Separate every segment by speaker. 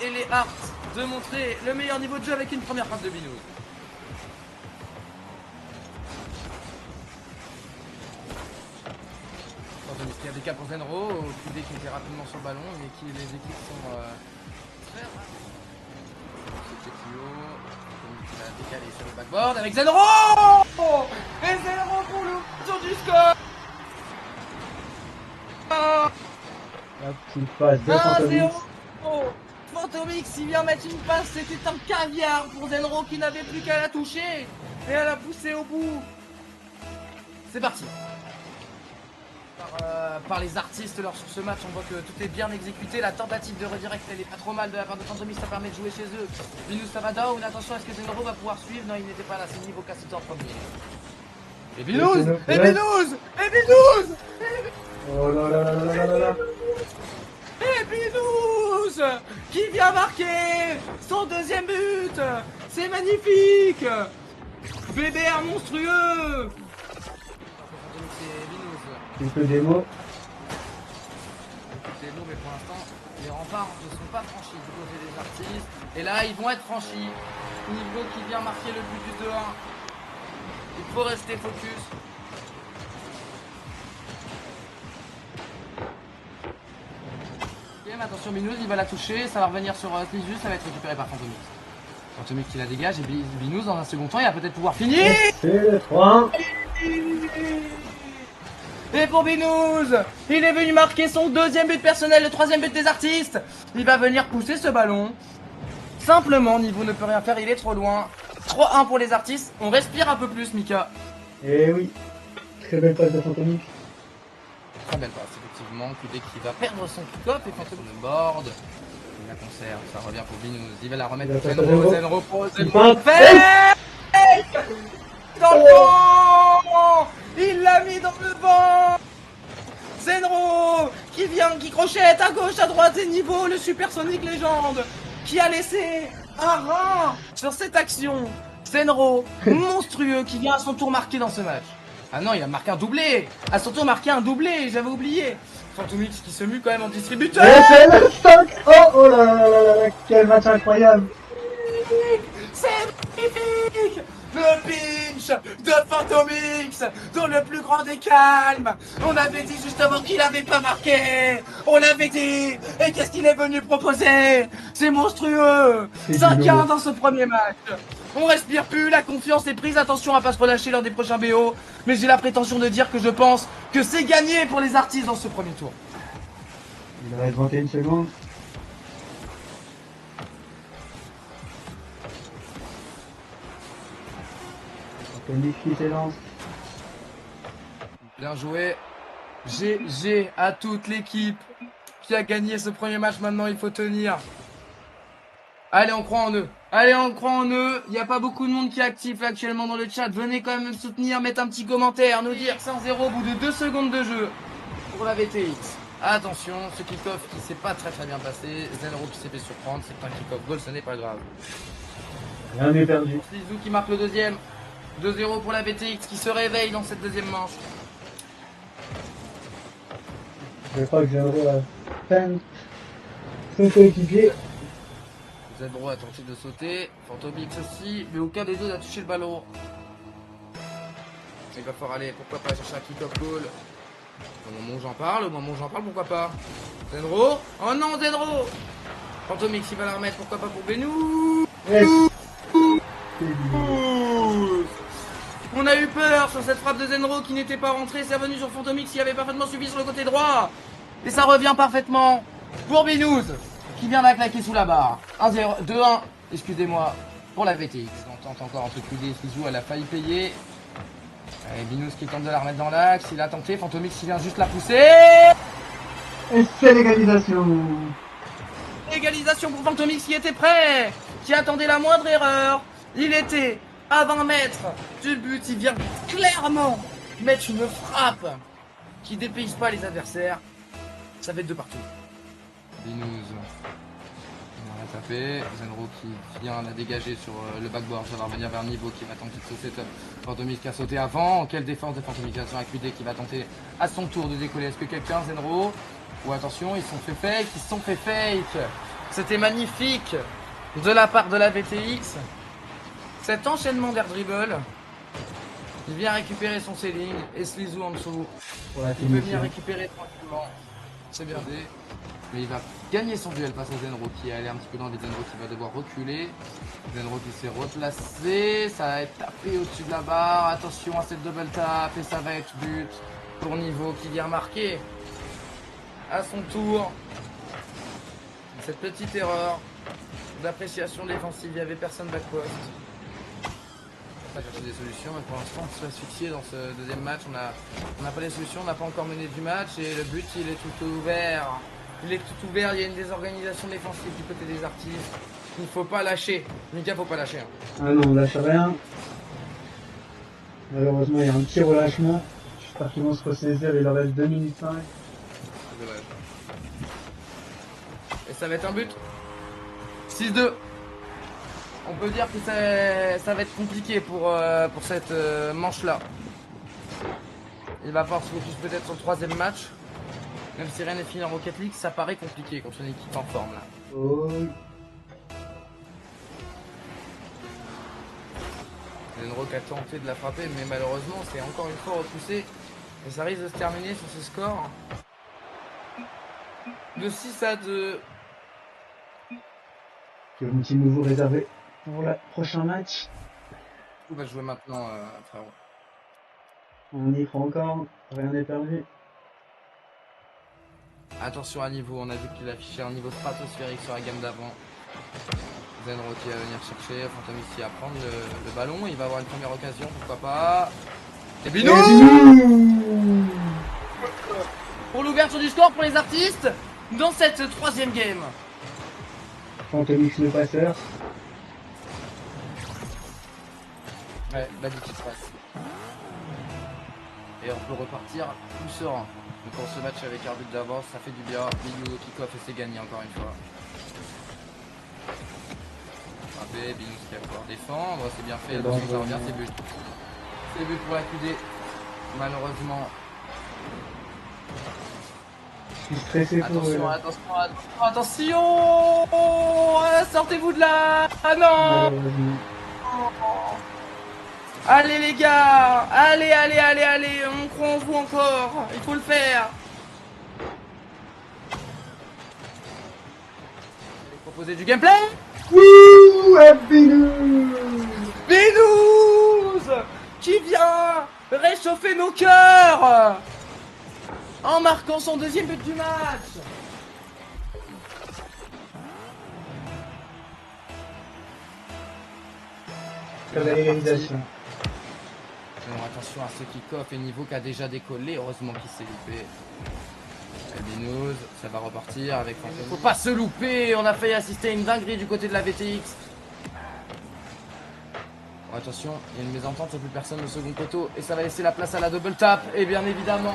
Speaker 1: et les Hearts de montrer le meilleur niveau de jeu avec une première frappe de Binous. Il y a des cas pour Zenro, QD qui était rapidement sur le ballon, mais qui les équipes sont très rapides. C'est Tekio, qui a décalé sur le backboard avec Zenro. Et Zenro pour l'ouverture du score.
Speaker 2: La petite passe de Fantomix.
Speaker 1: 1-0. Fantomix, il vient mettre une passe, c'était un caviar pour Zenro qui n'avait plus qu'à la toucher et à la pousser au bout. C'est parti. Par les artistes lors sur ce match, on voit que tout est bien exécuté. La tentative de redirect elle est pas trop mal de la part de Fantomix, ça permet de jouer chez eux. Binous ça va down, attention, est-ce que Zenro va pouvoir suivre? Non, il n'était pas là, c'est niveau Cassitor premier. Et Binous. Et Binous. Et Binous.
Speaker 2: Oh là là là là là là là.
Speaker 1: Et Binous qui vient marquer son deuxième but. C'est magnifique. BBR monstrueux.
Speaker 2: Tu peux des mots.
Speaker 1: C'est lourd, mais pour l'instant, les remparts ne sont pas franchis du côté des artistes. Et là, ils vont être franchis. Niveau qui vient marquer le but du 2-1. Il faut rester focus. Ok, mais attention, Binous, il va la toucher. Ça va revenir sur Clisus, ça va être récupéré par Fantomix. Fantomix qui la dégage et Binous dans un second temps, il va peut-être pouvoir finir.
Speaker 2: C'est le 3-1.
Speaker 1: Et pour Binous, il est venu marquer son deuxième but personnel, le troisième but des artistes. Il va venir pousser ce ballon. Simplement, Niveau ne peut rien faire, il est trop loin. 3-1 pour les artistes, on respire un peu plus, Mika.
Speaker 2: Eh oui. Très belle passe de Fantomix.
Speaker 1: Très belle passe, effectivement. QD qui va perdre son kick-off et Fantomix le board. Il la conserve, ça revient pour Binous. Il va la remettre pour Zenro. Zenro pour Zenro. Dans le vent. Il l'a mis dans le vent. Zenro qui vient, qui crochette à gauche, à droite et Niveau, le supersonique légende, qui a laissé un rein sur cette action. Zenro, monstrueux, qui vient à son tour marquer dans ce match. Ah non, il a marqué un doublé. À son tour marqué un doublé, j'avais oublié. Fantomix qui se mue quand même en distributeur.
Speaker 2: Et c'est le 5. Oh là là là là là. Quel match incroyable.
Speaker 1: C'est magnifique. Le pinch de Fantomix dans le plus grand des calmes. On avait dit justement qu'il n'avait pas marqué. On l'avait dit. Et qu'est-ce qu'il est venu proposer? C'est monstrueux. 5-1 dans ce premier match. On respire plus, la confiance est prise. Attention à pas se relâcher lors des prochains BO. Mais j'ai la prétention de dire que je pense que c'est gagné pour les artistes dans ce premier tour.
Speaker 2: Il reste 21 secondes. Fantomix qui s'élance.
Speaker 1: Bien joué. GG à toute l'équipe qui a gagné ce premier match. Maintenant, il faut tenir. Allez, on croit en eux. Allez, on croit en eux. Il n'y a pas beaucoup de monde qui est actif là, actuellement dans le chat. Venez quand même me soutenir, mettre un petit commentaire, nous dire 5-0 au bout de 2 secondes de jeu pour la VTX. Attention, ce kick-off qui s'est pas très bien passé. Zenro qui s'est fait surprendre. C'est un kick-off goal, ce n'est pas grave.
Speaker 2: Rien n'est perdu.
Speaker 1: Slizou qui marque le deuxième. 2-0 pour la VTX qui se réveille dans cette deuxième manche.
Speaker 2: Je crois que j'ai un rôle à peine son coéquipier.
Speaker 1: Zenro a tenté de sauter, Fantomix aussi, mais aucun des deux n'a touché le ballon. Il va falloir aller, pourquoi pas chercher un kick-off goal. Au moment où j'en parle, pourquoi pas. Zenro, oh non Zenro. Fantomix il va la remettre, pourquoi pas pour Benou.
Speaker 2: Yes.
Speaker 1: On a eu peur sur cette frappe de Zenro qui n'était pas rentrée, c'est revenu sur Fantomix qui avait parfaitement suivi sur le côté droit. Et ça revient parfaitement pour Binous qui vient de la claquer sous la barre. 1-0, 2-1, excusez-moi, pour la VTX. On tente encore entre QD et Slizou, elle a failli payer. Et Binous qui tente de la remettre dans l'axe, il a tenté, Fantomix qui vient juste la pousser.
Speaker 2: Et c'est l'égalisation.
Speaker 1: Égalisation pour Fantomix qui était prêt, qui attendait la moindre erreur. Il était à 20 mètres du but, il vient clairement mettre une frappe qui dépayse pas les adversaires. Ça va être de partout. Binous, on va taper. Zenro qui vient la dégager sur le backboard. Ça va revenir vers Niveau qui va tenter de sauter. Fantomix qui a sauté avant. Quelle défense de Fantomix à QD qui va tenter à son tour de décoller. Est-ce que quelqu'un, Zenro? Ou attention, ils se sont fait fake. C'était magnifique de la part de la VTX. Cet enchaînement d'air dribble. Il vient récupérer son ceiling et Slizou en dessous.
Speaker 2: Pour la
Speaker 1: Il peut venir
Speaker 2: finition.
Speaker 1: récupérer tranquillement. C'est bien dit. Mais il va gagner son duel face à Zenro qui est allé un petit peu dans les Zenro qui va devoir reculer. Zenro qui s'est replacé. Ça va être tapé au-dessus de la barre. Attention à cette double tap et ça va être but pour Niveau qui vient marquer à son tour. Cette petite erreur d'appréciation défensive. Il n'y avait personne backpost. On va chercher des solutions, mais pour l'instant on se asphyxier dans ce deuxième match. On n'a pas les solutions, on n'a pas encore mené du match et le but il est tout ouvert. Il est tout ouvert, il y a une désorganisation défensive du côté des artistes. Il ne faut pas lâcher. Mika, faut pas lâcher.
Speaker 2: Ah non, on lâche rien. Malheureusement, il y a un petit relâchement. J'espère qu'ils vont se ressaisir, il leur reste 2 minutes 5.
Speaker 1: C'est dommage. Et ça va être un but. 6-2. On peut dire que ça va être compliqué pour cette manche-là. Il va falloir se focus peut-être sur le troisième match. Même si rien n'est fini en Rocket League, ça paraît compliqué contre une équipe en forme là.
Speaker 2: Oh.
Speaker 1: Zenrock a tenté de la frapper, mais malheureusement c'est encore une fois repoussé. Et ça risque de se terminer sur ce score de 6-2.
Speaker 2: Il y a un petit nouveau réservé pour le prochain match.
Speaker 1: On va jouer maintenant, frérot.
Speaker 2: On y croit encore, rien n'est perdu.
Speaker 1: Attention à Niveau, on a vu qu'il affichait un niveau stratosphérique sur la gamme d'avant. Zenro qui va venir chercher, Phantom ici à prendre le ballon, il va avoir une première occasion, pourquoi pas. Et Binou pour l'ouverture du score pour les artistes dans cette troisième game.
Speaker 2: Fantomix le passeur.
Speaker 1: Ouais, bah du qui se passe. Et on peut repartir plus serein. Donc on se match avec un but d'avance, ça fait du bien. Binou au kick-off et c'est gagné encore une fois. Frappé, Binou qui va pouvoir défendre, c'est bien fait, attention ça revient, c'est but. C'est but pour la QD. Malheureusement.
Speaker 2: Je suis stressé pour eux.
Speaker 1: Attention sortez-vous de là. Ah non.
Speaker 2: Malheureusement.
Speaker 1: Allez les gars, allez, on croit en vous encore, il faut le faire. Allez proposer du gameplay.
Speaker 2: Wouh, Binous
Speaker 1: Binous qui vient réchauffer nos cœurs en marquant son deuxième but du match.
Speaker 2: Sur la réalisation.
Speaker 1: Alors attention à ce kick-off et Niveau qui a déjà décollé, heureusement qu'il s'est loupé. Binous, ça va repartir avec Phantom. Faut pas se louper, on a failli assister à une dinguerie du côté de la VTX. Bon, attention, il y a une mésentente, il n'y a plus personne au second poteau et ça va laisser la place à la double tap. Et bien évidemment,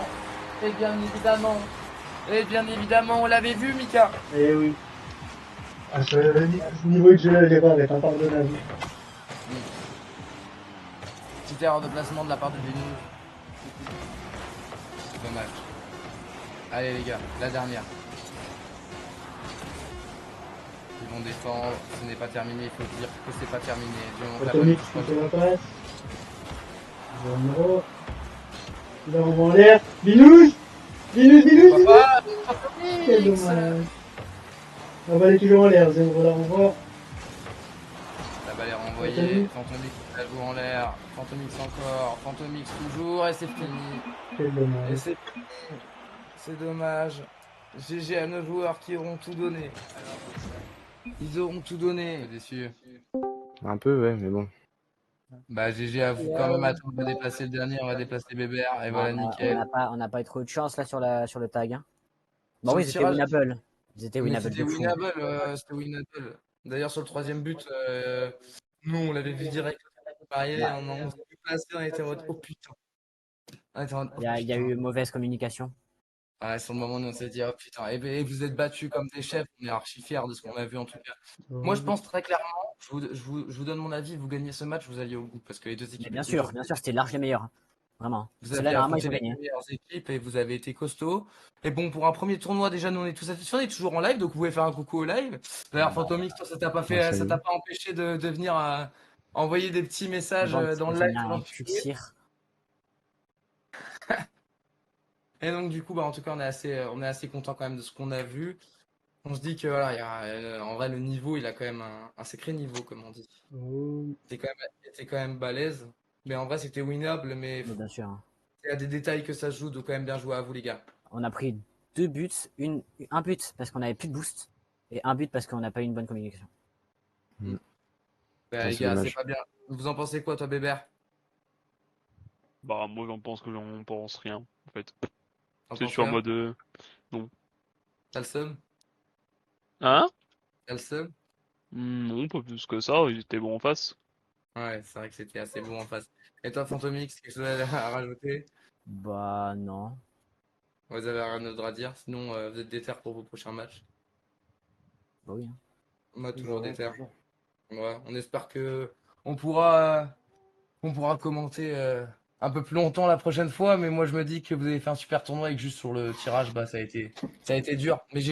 Speaker 1: on l'avait vu Mika.
Speaker 2: Eh oui. À ce niveau de jeu là, l'erreur est impardonnable.
Speaker 1: Petite erreur de placement de la part de Binous. Dommage. Allez les gars, la dernière. Ils vont défendre, ce n'est pas terminé, il faut dire que c'est pas terminé.
Speaker 2: Fantomix qui fait la passe. Zenro. Il a renvoie en l'air. Binous.
Speaker 1: Papa,
Speaker 2: Quel dommage. La balle est toujours en l'air, Zenro la renvoie.
Speaker 1: La balle est renvoyée, Fantomix la joue en l'air, Fantomix encore, Fantomix toujours et c'est fini.
Speaker 2: Quel dommage.
Speaker 1: Et c'est fini. C'est dommage. GG à nos joueurs qui auront tout donné. Ils auront tout donné. Déçu.
Speaker 3: Un peu, ouais, mais bon.
Speaker 1: Bah GG à vous quand même. Attends, on va déplacer le dernier, on va déplacer Bébert et voilà nickel.
Speaker 4: On n'a pas eu trop de chance là sur le tag. Hein. Bon
Speaker 1: Sur
Speaker 4: oui,
Speaker 1: le
Speaker 4: c'était
Speaker 1: tirage.
Speaker 4: winnable. Ils étaient
Speaker 1: Mais
Speaker 4: winnable.
Speaker 1: c'était
Speaker 4: de fou.
Speaker 1: winnable, c'était winnable. D'ailleurs sur le troisième but, nous on l'avait vu direct. Pareil, on s'est déplacé, on était en mode oh putain. On était en mode, oh,
Speaker 4: Il y a
Speaker 1: putain.
Speaker 4: eu mauvaise communication.
Speaker 1: Ouais, sur le moment, nous, on s'est dit, oh putain, et vous êtes battus comme des chefs, on est archi fiers de ce qu'on a vu en tout cas. Moi, je pense très clairement, je vous donne mon avis, vous gagnez ce match, vous alliez au bout, parce que les deux équipes.
Speaker 4: Mais bien sûr, c'était large les meilleurs. Vraiment.
Speaker 1: Vous
Speaker 4: C'est là,
Speaker 1: avez
Speaker 4: normalement, ils
Speaker 1: affronté
Speaker 4: ont
Speaker 1: les
Speaker 4: gagné.
Speaker 1: meilleures équipes et vous avez été costaud. Et bon, pour un premier tournoi, déjà, nous on est tous satisfaits, on est toujours en live, donc vous pouvez faire un coucou au live. D'ailleurs,
Speaker 4: Bah,
Speaker 1: Fantomix, toi, ça t'a pas
Speaker 3: Ouais,
Speaker 1: fait, ça
Speaker 3: salut.
Speaker 1: t'a pas empêché de venir envoyer des petits messages
Speaker 4: bande
Speaker 1: dans
Speaker 4: de
Speaker 1: le live
Speaker 4: venir
Speaker 1: pendant
Speaker 4: un
Speaker 1: que tu
Speaker 4: cul de
Speaker 1: jouais.
Speaker 4: cire.
Speaker 1: Et donc, du coup, bah, en tout cas, on est assez content quand même de ce qu'on a vu. On se dit que, voilà, en vrai, le niveau, il a quand même un sacré niveau, comme on dit.
Speaker 2: Oh,
Speaker 1: C'était quand même balèze. Mais en vrai, c'était winnable, mais
Speaker 4: Mais bien sûr, hein.
Speaker 1: il y a des détails que ça se joue, donc quand même bien joué à vous, les gars.
Speaker 4: On a pris 2 buts, un but parce qu'on avait plus de boost, et un but parce qu'on n'a pas eu une bonne communication.
Speaker 1: Mm.
Speaker 3: Mm.
Speaker 1: Bah,
Speaker 3: Ouais,
Speaker 1: les
Speaker 3: c'est
Speaker 1: gars, c'est
Speaker 3: dommage.
Speaker 1: pas bien. Vous en pensez quoi, toi, Bébert?
Speaker 5: Bah, moi, j'en pense que j'en pense rien, en fait.
Speaker 1: T'en
Speaker 5: C'est
Speaker 1: penses
Speaker 5: sur en
Speaker 1: rien?
Speaker 5: mode, non.
Speaker 1: T'as le seum?
Speaker 5: Hein?
Speaker 1: T'as le seum?
Speaker 5: Non, pas plus que ça, ils étaient bons en face.
Speaker 1: Ouais, c'est vrai que c'était assez beau en face. Et toi, Fantomix, quelque chose à rajouter?
Speaker 4: Bah non.
Speaker 1: Vous avez rien d'autre à dire? Sinon, vous êtes déter pour vos prochains matchs?
Speaker 4: Bah oui, hein.
Speaker 1: Moi, toujours
Speaker 2: toujours, hein,
Speaker 1: déter.
Speaker 2: toujours.
Speaker 1: Ouais, on espère que on pourra, on pourra commenter un peu plus longtemps la prochaine fois, mais moi je me dis que vous avez fait un super tournoi et que juste sur le tirage, bah ça a été dur. Mais j'ai